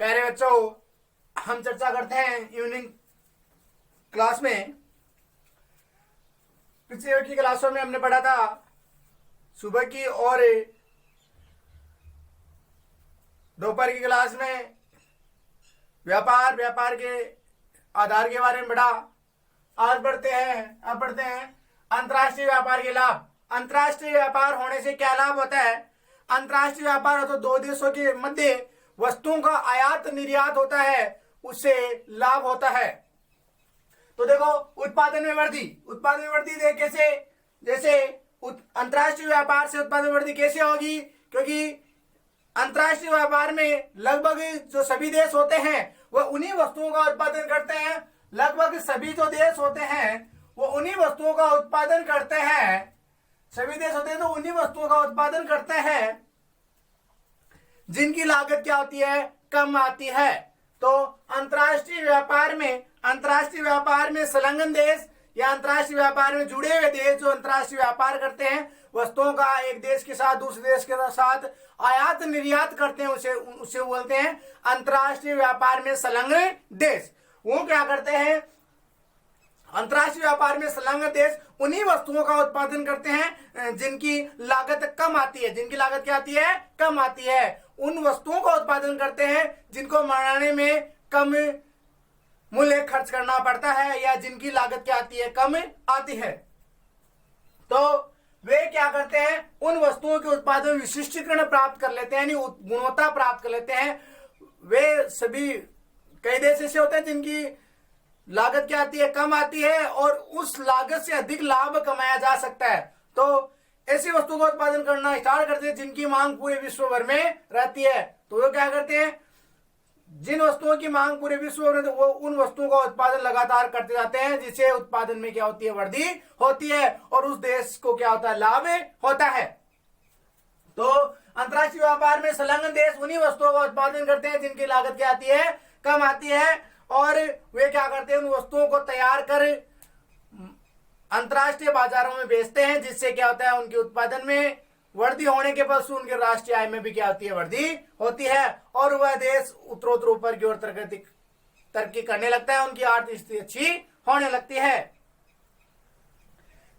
प्यारे बच्चों, हम चर्चा करते हैं इवनिंग क्लास में। पिछले की क्लासों में हमने पढ़ा था सुबह की और दोपहर की क्लास में व्यापार के आधार के बारे में पढ़ा। आज पढ़ते हैं अंतर्राष्ट्रीय व्यापार के लाभ। अंतर्राष्ट्रीय व्यापार होने से क्या लाभ होता है? अंतर्राष्ट्रीय व्यापार हो तो दो देशों के मध्य वस्तुओं का आयात निर्यात होता है, उससे लाभ होता है। तो देखो, उत्पादन में वृद्धि कैसे? जैसे अंतर्राष्ट्रीय व्यापार से उत्पादन में वृद्धि कैसे होगी? क्योंकि अंतर्राष्ट्रीय व्यापार में लगभग जो सभी देश होते हैं वह उन्हीं वस्तुओं का उत्पादन करते हैं। लगभग सभी जो देश होते हैं वो उन्हीं वस्तुओं का उत्पादन करते हैं। सभी देश होते हैं तो उन्हीं वस्तुओं का उत्पादन करते हैं जिनकी लागत क्या होती है? कम आती है। तो अंतर्राष्ट्रीय व्यापार में संलग्न देश या अंतर्राष्ट्रीय व्यापार में जुड़े हुए देश जो अंतर्राष्ट्रीय व्यापार करते हैं, वस्तुओं का एक देश के साथ दूसरे देश के साथ आयात निर्यात करते हैं, उसे बोलते हैं अंतर्राष्ट्रीय व्यापार में संलग्न देश। वो क्या करते हैं? अंतर्राष्ट्रीय व्यापार में संलग्न देश उन्हीं वस्तुओं का उत्पादन करते हैं जिनकी लागत कम आती है। जिनकी लागत क्या आती है? कम आती है। उन वस्तुओं का उत्पादन करते हैं जिनको बनाने में कम मूल्य खर्च करना पड़ता है या जिनकी लागत क्या आती है? कम आती है। तो वे क्या करते हैं? उन वस्तुओं के उत्पादन में विशिष्टीकरण प्राप्त कर लेते हैं, यानी गुणवत्ता प्राप्त कर लेते हैं। वे सभी कई देश ऐसे होते हैं जिनकी लागत क्या आती है? कम आती है और उस लागत से अधिक लाभ कमाया जा सकता है। तो ऐसी वस्तु का उत्पादन करना स्टार्ट करते हैं जिनकी मांग पूरे विश्व भर में रहती है। तो वो क्या करते हैं? जिन वस्तुओं की मांग पूरे विश्व भर में, वो उन वस्तुओं का उत्पादन लगातार करते जाते हैं, जिससे उत्पादन में क्या होती है? वृद्धि होती है और उस देश को क्या होता है? लाभ होता है। तो अंतर्राष्ट्रीय व्यापार में संलग्न देश उन्हीं वस्तुओं का उत्पादन करते हैं जिनकी लागत क्या आती है? कम आती है। और वे क्या करते हैं? उन वस्तुओं को तैयार कर अंतर्राष्ट्रीय बाजारों में बेचते हैं, जिससे क्या होता है? उनके उत्पादन में वृद्धि होने के फलस्वरूप उनके राष्ट्रीय आय में भी क्या होती है? वृद्धि होती है और वह देश उत्तरोत्तर ऊपर की ओर तरक्की करने लगता है, उनकी आर्थिक स्थिति अच्छी होने लगती है।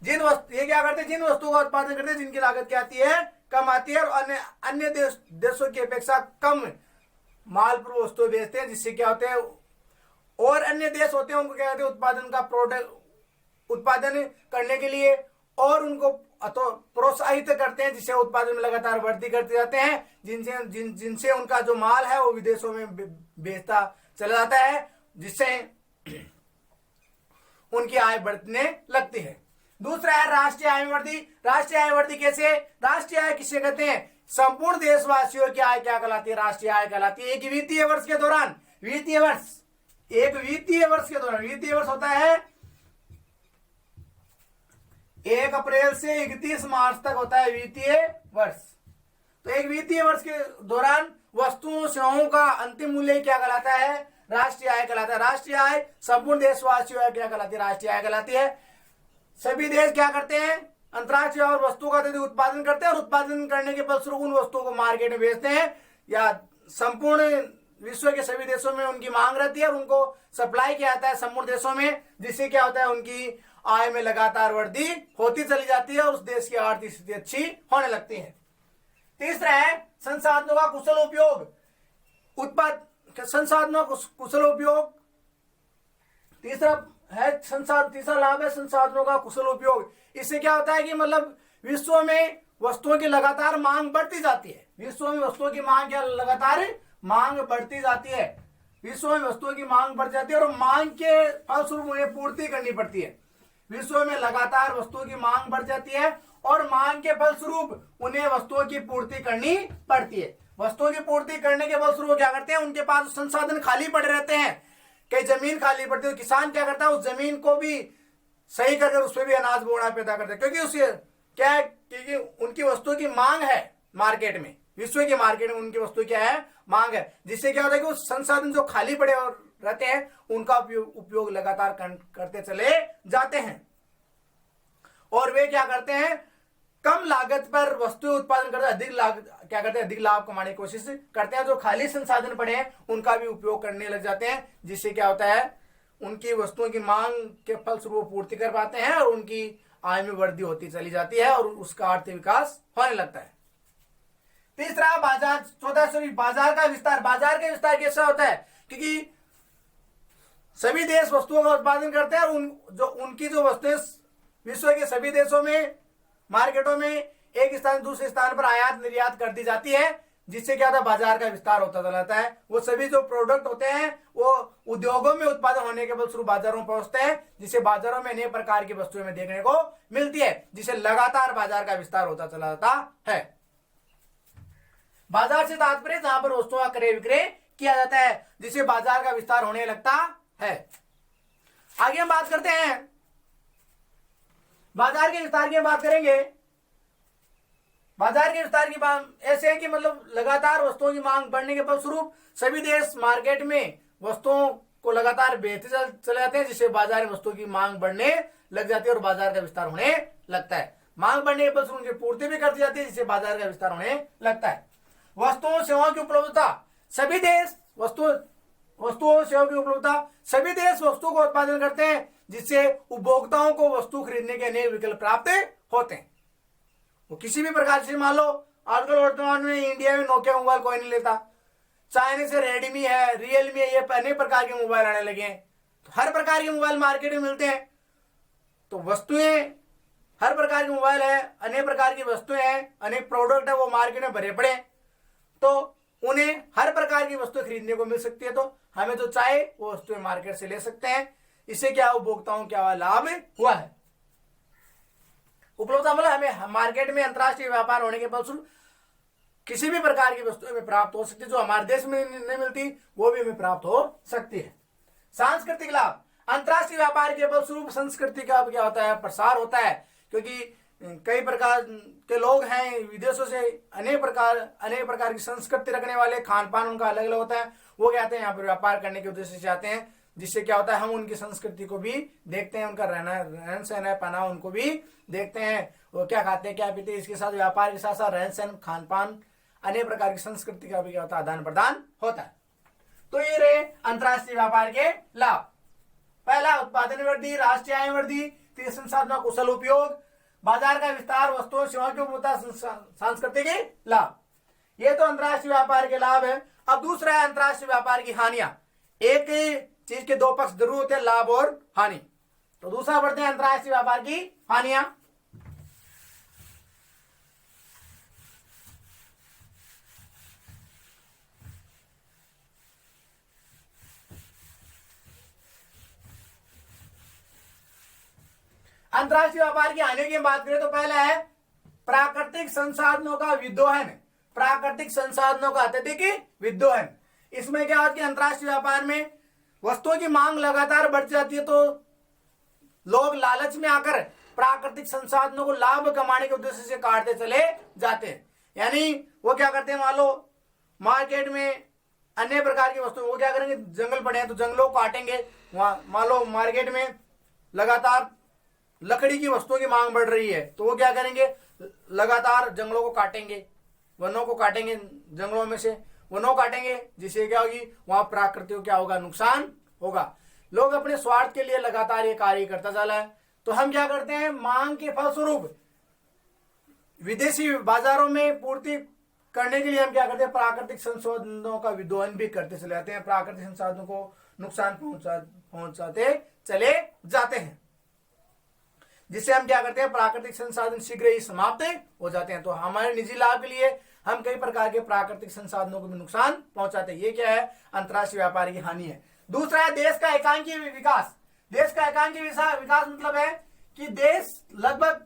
ये क्या करते हैं? जिन वस्तुओं का उत्पादन करते हैं जिनकी लागत क्या आती है? कम आती है और अन्य देशों की अपेक्षा कम माल पर वस्तुएं बेचते हैं, जिससे क्या होते हैं? और अन्य देश होते हैं उनको क्या कहते हैं? उत्पादन करने के लिए और उनको प्रोत्साहित करते हैं, जिससे उत्पादन में लगातार वृद्धि करते जाते हैं, जिनसे उनका जो माल है वो विदेशों में बेचता चला जाता है, जिससे उनकी आय बढ़ने लगती है। दूसरा है राष्ट्रीय आय में वृद्धि। राष्ट्रीय आय वृद्धि कैसे? राष्ट्रीय आय किसे कहते हैं? संपूर्ण देशवासियों की आय क्या कहलाती है? राष्ट्रीय आय कहलाती है। एक वित्तीय वर्ष के दौरान, वित्तीय वर्ष होता है 1 अप्रैल से 31 मार्च तक होता है वित्तीय वर्ष। तो एक वित्तीय वर्ष के दौरान वस्तुओं सेवाओं का अंतिम मूल्य क्या कहलाता है? राष्ट्रीय आय कहलाता है। राष्ट्रीय आय संपूर्ण देशवासियों क्या कहलाती है? राष्ट्रीय आय कहलाती है। सभी देश क्या करते हैं? अंतर्राष्ट्रीय और वस्तुओं का उत्पादन करते हैं और उत्पादन करने के फलस्वरूप उन वस्तुओं को मार्केट में बेचते हैं, या संपूर्ण विश्व के सभी देशों में उनकी मांग रहती है और उनको सप्लाई किया जाता है संपूर्ण देशों में, जिससे क्या होता है? उनकी आय में लगातार वृद्धि होती चली जाती है और उस देश की आर्थिक स्थिति अच्छी होने लगती है। तीसरा है संसाधनों का कुशल उपयोग। संसाधनों का कुशल उपयोग तीसरा लाभ है संसाधनों का कुशल उपयोग। इससे क्या होता है कि मतलब विश्व में वस्तुओं की लगातार मांग बढ़ती जाती है। विश्व में वस्तुओं की मांग क्या लगातार मांग बढ़ती जाती है। विश्व में वस्तुओं की मांग बढ़ जाती है और मांग के फलस्वरूप उन्हें पूर्ति करनी पड़ती है। विश्व में लगातार वस्तुओं की मांग बढ़ जाती है और मांग के फलस्वरूप उन्हें वस्तुओं की पूर्ति करनी पड़ती है। वस्तुओं की पूर्ति करने के फलस्वरूप क्या करते हैं? उनके पास संसाधन खाली पड़े रहते हैं, कई जमीन खाली पड़ती है। किसान क्या करता है? उस जमीन को भी सही करके उस पर भी अनाज बोना पैदा करता है, क्योंकि उससे क्या है? क्योंकि उनकी वस्तुओं की मांग है मार्केट में, विश्व की मार्केट में उनकी वस्तु क्या है? मांग है। जिससे क्या होता है कि वो संसाधन जो खाली पड़े और रहते हैं उनका उपयोग लगातार करते चले जाते हैं और वे क्या करते हैं? कम लागत पर वस्तु उत्पादन करते अधिक लागत क्या करते हैं, अधिक लाभ कमाने की कोशिश करते हैं। जो खाली संसाधन पड़े हैं उनका भी उपयोग करने लग जाते हैं, जिससे क्या होता है, उनकी वस्तुओं की मांग के फलस्वरूप पूर्ति कर पाते हैं और उनकी आय में वृद्धि होती चली जाती है और उसका आर्थिक विकास होने लगता है। तीसरा बाजार, 14 बाजार का विस्तार। बाजार का विस्तार कैसा होता है, क्योंकि सभी देश वस्तुओं का उत्पादन करते हैं और उनकी जो वस्तुएं विश्व के सभी देशों में, मार्केटों में एक स्थान से दूसरे स्थान पर आयात निर्यात कर दी जाती है, जिससे क्या होता है, बाजार का विस्तार होता चला जाता है। वो सभी जो प्रोडक्ट होते हैं वो उद्योगों में उत्पादन होने के फलस्वरूप बाजारों में पहुंचते हैं, जिससे बाजारों में नए प्रकार की वस्तुएं में देखने को मिलती है, जिससे लगातार बाजार का विस्तार होता चला जाता है। बाजार से तात्पर्य जहां पर वस्तुओं का क्रय विक्रय किया जाता है, जिससे बाजार का विस्तार होने लगता है। आगे हम बात करते हैं, बाजार के विस्तार की बात करेंगे। बाजार के विस्तार की बात ऐसे है कि मतलब लगातार वस्तुओं की मांग बढ़ने के फलस्वरूप सभी देश मार्केट में वस्तुओं को लगातार बेचते चले जाते हैं, जिससे बाजार में वस्तुओं की मांग बढ़ने लग जाती है और बाजार का विस्तार होने लगता है। मांग बढ़ने के फलस्वरूप उनकी पूर्ति भी कर दी जाती है, जिससे बाजार का विस्तार होने लगता है। वस्तुओं सेवाओं की उपलब्धता। सभी देश वस्तुओं सेवाओं की उपलब्धता, सभी देश वस्तुओं का उत्पादन करते हैं, जिससे उपभोक्ताओं को वस्तु खरीदने के नए विकल्प प्राप्त होते हैं। वो किसी भी प्रकार से, मान लो आजकल वर्तमान में इंडिया में नोकिया मोबाइल कोई नहीं लेता, चाइना से रेडमी है, रियलमी है, ये अनेक प्रकार के मोबाइल आने लगे हैं। तो हर प्रकार के मोबाइल मार्केट में मिलते हैं, तो वस्तुएं हर प्रकार के मोबाइल है, अनेक प्रकार की वस्तुएं हैं, अनेक प्रोडक्ट है, वो मार्केट में भरे पड़े हैं, तो उन्हें हर प्रकार की वस्तु खरीदने को मिल सकती है। तो हमें जो चाहे वो वस्तुएं मार्केट से ले सकते हैं। इससे क्या उपभोक्ताओं क्या लाभ हुआ है। उपलब्धता मतलब हमें मार्केट में अंतर्राष्ट्रीय व्यापार होने के फलस्वरूप किसी भी प्रकार की वस्तु हमें प्राप्त हो सकती है, जो हमारे देश में नहीं मिलती वो भी हमें प्राप्त हो सकती है। सांस्कृतिक लाभ। अंतर्राष्ट्रीय व्यापार के फलस्वरूप संस्कृति का क्या होता है, प्रसार होता है, क्योंकि कई प्रकार के लोग हैं विदेशों से, अनेक प्रकार की संस्कृति रखने वाले, खान पान उनका अलग अलग होता है, वो क्या आते हैं यहाँ पर व्यापार करने के उद्देश्य से आते हैं, जिससे क्या होता है, हम उनकी संस्कृति को भी देखते हैं, उनका रहन सहन है, पहनावा उनको भी देखते हैं, वो क्या खाते हैं क्या पीते हैं। इसके साथ व्यापार के साथ साथ रहन सहन, खान पान, अनेक प्रकार की संस्कृति का भी क्या होता है, आदान प्रदान होता है। तो ये रहे अंतर्राष्ट्रीय व्यापार के लाभ। पहला, उत्पादन वृद्धि, राष्ट्रीय आय वृद्धि, तीसरा संसाधनों का कुशल उपयोग, बाजार का विस्तार, वस्तुओं सेवाओं की उपलब्धता, सांस्कृतिक लाभ। ये तो अंतर्राष्ट्रीय व्यापार के लाभ है। अब दूसरा है अंतर्राष्ट्रीय व्यापार की हानियां। एक चीज के दो पक्ष जरूर होते हैं, लाभ और हानि। तो दूसरा बढ़ते हैं अंतर्राष्ट्रीय व्यापार की हानियां। अंतर्राष्ट्रीय व्यापार की हानियों की बात करें तो पहला है प्राकृतिक संसाधनों का विदोहन। प्राकृतिक संसाधनों का अत्यधिक विदोहन। इसमें क्या होता है, अंतर्राष्ट्रीय व्यापार में वस्तुओं की मांग लगातार बढ़ जाती है, तो लोग लालच में आकर प्राकृतिक संसाधनों को लाभ कमाने के उद्देश्य से काटते चले जाते हैं। यानी वो क्या करते हैं, मान लो मार्केट में अन्य प्रकार की वस्तु, वो क्या करेंगे, जंगल पड़े हैं तो जंगलों को काटेंगे। वहां मान लो मार्केट में लगातार लकड़ी की वस्तुओं की मांग बढ़ रही है, तो वो क्या करेंगे, लगातार जंगलों को काटेंगे, वनों को काटेंगे, जंगलों में से वनों काटेंगे, जिससे क्या होगी, वहां प्रकृति को क्या होगा, नुकसान होगा। लोग अपने स्वार्थ के लिए लगातार ये कार्य करता चला है। तो हम क्या करते हैं, मांग के फलस्वरूप विदेशी बाजारों में पूर्ति करने के लिए हम क्या करते हैं, प्राकृतिक संसाधनों का विदोहन भी करते चले जाते हैं, प्राकृतिक संसाधनों को नुकसान पहुंचाते चले जाते हैं, जिससे हम क्या करते हैं, प्राकृतिक संसाधन शीघ्र ही समाप्त हो जाते हैं। तो हमारे निजी लाभ के लिए हम कई प्रकार के प्राकृतिक संसाधनों को भी नुकसान पहुंचाते हैं। ये क्या है, अंतर्राष्ट्रीय व्यापार की हानि है। दूसरा है देश का एकांकी विकास। देश का एकांकी विकास मतलब है कि देश लगभग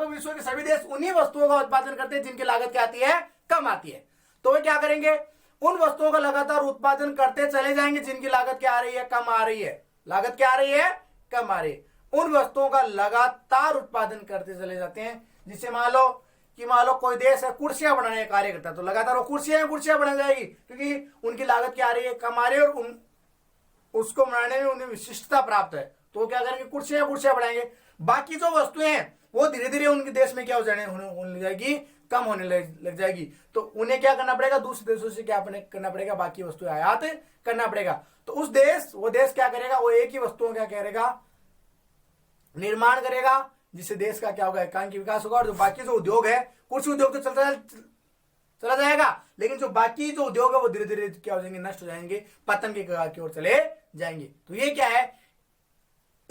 विश्व के सभी देश उन्हीं वस्तुओं का उत्पादन करते हैं जिनकी लागत क्या आती है, कम आती है। तो वे क्या करेंगे, उन वस्तुओं का लगातार उत्पादन करते चले जाएंगे जिनकी लागत क्या आ रही है, कम आ रही है। लागत क्या आ रही है, कम आ रही है। उन वस्तुओं का लगातार उत्पादन करते चले जाते हैं, जिससे मान लो कोई देश है कुर्सियां बनाने का कार्य करता है, तो लगातार वो कुर्सियां बना जाएगी, क्योंकि उनकी लागत क्या आ रही है, कम आ रही है, और उसको बनाने में उन्हें विशिष्टता प्राप्त है। तो वो क्या करेंगे, कुर्सियां बनाएंगे। बाकी जो वस्तुएं हैं वो धीरे धीरे उनके देश में क्या हो जाने होने लग जाएगी, कम होने लग जाएगी। तो उन्हें क्या करना पड़ेगा, दूसरे देशों से क्या करना पड़ेगा, बाकी वस्तुएं आयात करना पड़ेगा। तो वो देश क्या करेगा, वो एक ही वस्तुओं क्या करेगा, निर्माण करेगा, जिससे देश का क्या होगा, एकांकी विकास होगा। और जो बाकी जो उद्योग है, कुछ उद्योग तो चला जाएगा, लेकिन जो बाकी जो उद्योग है वो धीरे धीरे क्या हो जाएंगे, नष्ट हो जाएंगे, पतन के कगार की ओर चले जाएंगे। तो ये क्या है,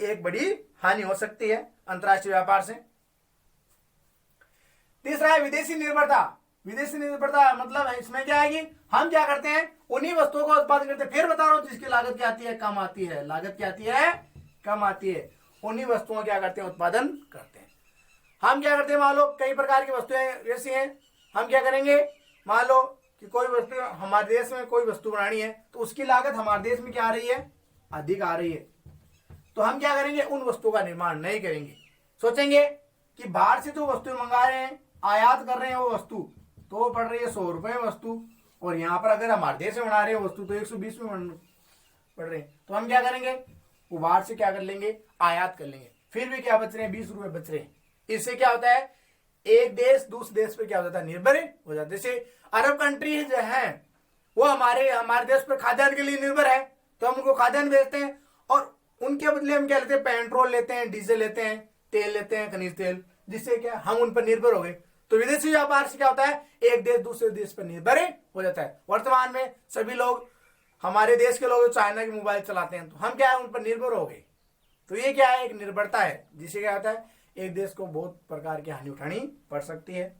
एक बड़ी हानि हो सकती है अंतरराष्ट्रीय व्यापार से। तीसरा है विदेशी निर्भरता। विदेशी निर्भरता मतलब है, इसमें क्या आएगी, हम क्या करते हैं, उन्हीं वस्तुओं का उत्पादन करते हैं, फिर बता रहा हूं जिसकी लागत क्या आती है, कम आती है। लागत क्या आती है, कम आती है। उन्हीं वस्तुओं क्या करते हैं, उत्पादन करते हैं। हम क्या करते हैं, मान लो कई प्रकार की वस्तुएं ऐसी हैं, हम क्या करेंगे, मान लो कि कोई वस्तु हमारे देश में कोई वस्तु बनानी है, तो उसकी लागत हमारे देश में क्या आ रही है, अधिक आ रही है। तो हम क्या करेंगे, उन वस्तुओं का निर्माण नहीं करेंगे। सोचेंगे कि बाहर से जो वस्तुएं मंगा रहे हैं, आयात कर रहे हैं वो वस्तु, तो वो पड़ रही है 100 रुपए वस्तु, और यहाँ पर अगर हमारे देश में बना रहे हैं वस्तु तो 120 में पड़ रहे हैं। तो हम क्या करेंगे, वो बाहर से क्या कर लेंगे, आयात कर लेंगे, फिर भी क्या बच रहे हैं, 20 रुपए बच रहे हैं। इससे क्या होता है, एक देश दूसरे देश पर क्या हो जाता है, निर्भर हो जाता है। जैसे अरब कंट्री जो है वो हमारे देश पर खाद्यान्न के लिए निर्भर है, तो हम उनको खाद्यान्न बेचते हैं, और उनके बदले हम क्या लेते हैं, पेट्रोल लेते हैं, डीजल लेते हैं, तेल लेते हैं, खनिज तेल, जिससे क्या हम उन पर निर्भर हो गए। तो विदेशी व्यापार से क्या होता है, एक देश दूसरे देश पर निर्भर हो जाता है। वर्तमान में सभी लोग, हमारे देश के लोग चाइना के मोबाइल चलाते हैं, तो हम क्या है, उन पर निर्भर हो गए। तो ये क्या है, एक निर्भरता है, जिससे क्या होता है, एक देश को बहुत प्रकार की हानि उठानी पड़ सकती है।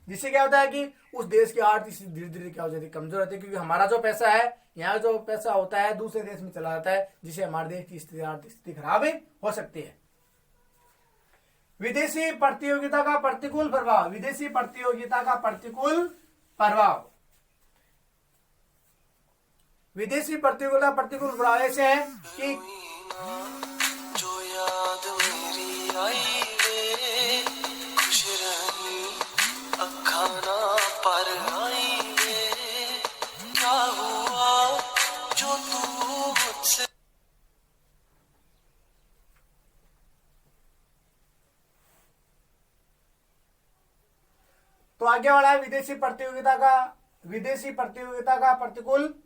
जिससे क्या होता है कि उस देश की आर्थिक स्थिति धीरे धीरे क्या हो जाती है, कमजोर होती है, क्योंकि हमारा जो पैसा है, यहाँ जो पैसा होता है दूसरे देश में चला जाता है, जिससे हमारे देश की स्थिति, आर्थिक स्थिति खराब हो सकती है। विदेशी प्रतियोगिता का प्रतिकूल प्रभाव। विदेशी प्रतियोगिता का प्रतिकूल प्रभाव। विदेशी प्रतियोगिता प्रतिकूल प्रभाव ऐसे है कि जो याद मेरी आई वे, खुश रहनी अखाना पर आई वे, क्या हुआ जो तू मुझसे। तो आगे वाला है विदेशी प्रतियोगिता का प्रतिकूल